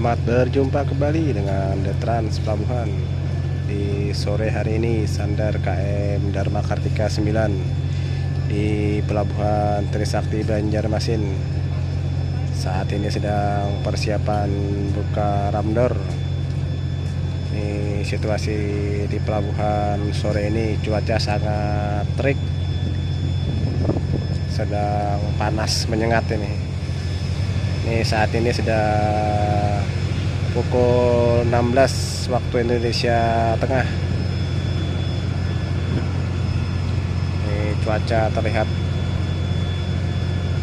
Selamat berjumpa kembali dengan The Trans Pelabuhan. Di sore hari ini sandar KM Dharma Kartika 9 di Pelabuhan Trisakti Banjarmasin. Saat ini sedang persiapan buka ramdor. Ini situasi di pelabuhan sore ini, cuaca sangat terik, sedang panas menyengat ini. Ini saat ini sudah pukul 16 waktu Indonesia Tengah. Ini cuaca terlihat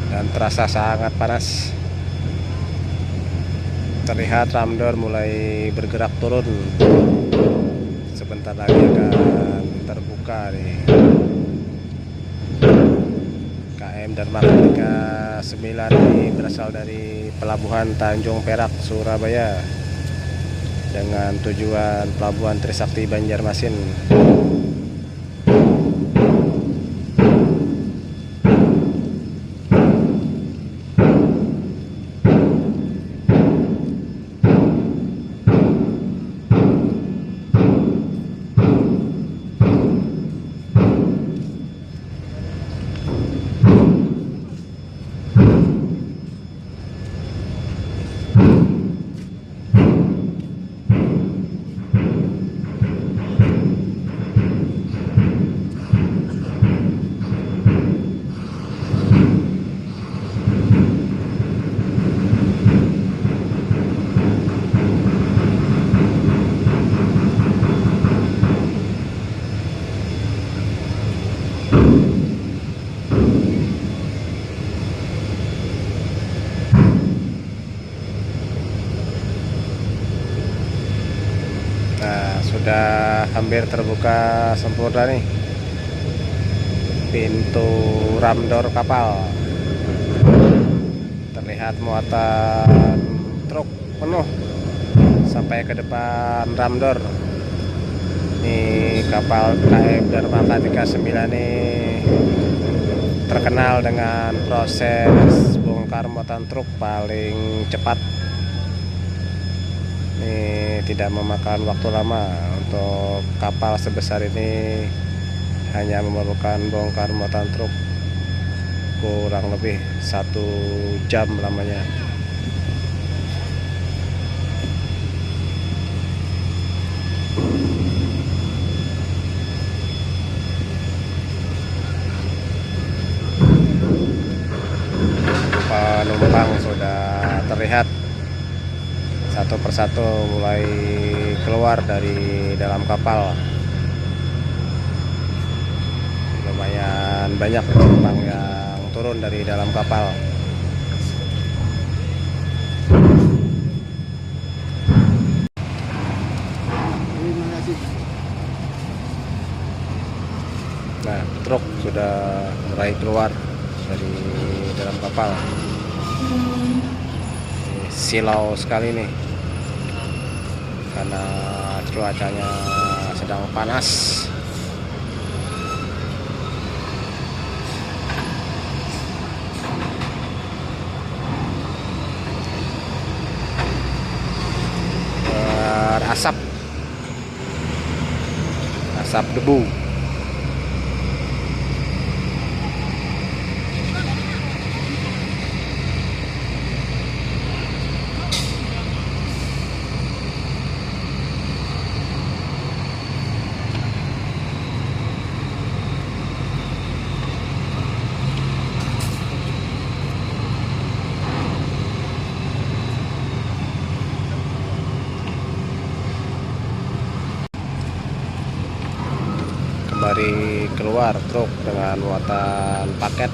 dan terasa sangat panas. Terlihat ramdor mulai bergerak turun. Sebentar lagi akan terbuka nih. KM Dharma Kartika 9 ini berasal dari Pelabuhan Tanjung Perak, Surabaya, dengan tujuan Pelabuhan Trisakti Banjarmasin. Nah, sudah hampir terbuka sempurna nih pintu ramdor kapal. Terlihat muatan truk penuh sampai ke depan ramdor. Ini kapal KM Dharma Kartika 9 ini terkenal dengan proses bongkar muatan truk paling cepat. Ini tidak memakan waktu lama. Untuk kapal sebesar ini hanya memerlukan bongkar muatan truk kurang lebih 1 jam lamanya. Penumpang sudah terlihat satu persatu mulai keluar dari dalam kapal. Lumayan banyak penumpang yang turun dari dalam kapal. Nah, truk sudah mulai keluar dari dalam kapal. Silau sekali nih karena cuacanya sedang panas. Berasap, asap debu. Kembali keluar truk dengan muatan paket.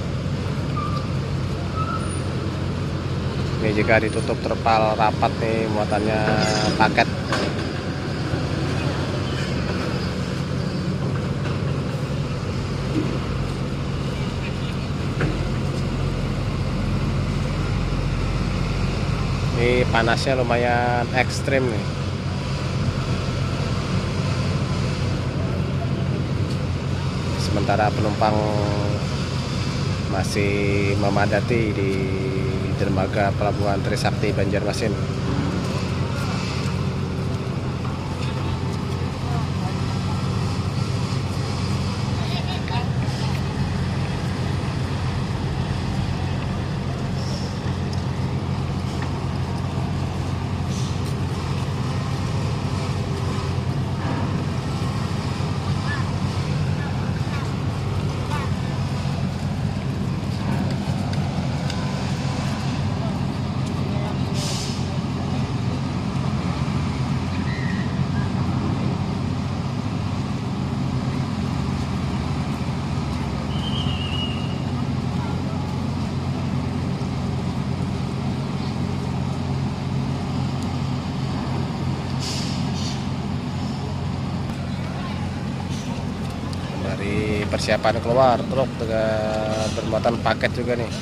Ini jika ditutup terpal rapat nih, muatannya paket. Ini panasnya lumayan ekstrim nih. Sementara penumpang masih memadati di dermaga Pelabuhan Trisakti Banjarmasin. persiapan keluar truk dengan bermuatan paket juga nih.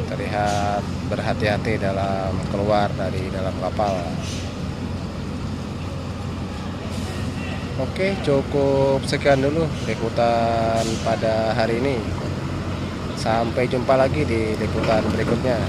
Terlihat berhati-hati dalam keluar dari dalam kapal. Oke, cukup sekian dulu liputan pada hari ini. Sampai jumpa lagi di liputan berikutnya.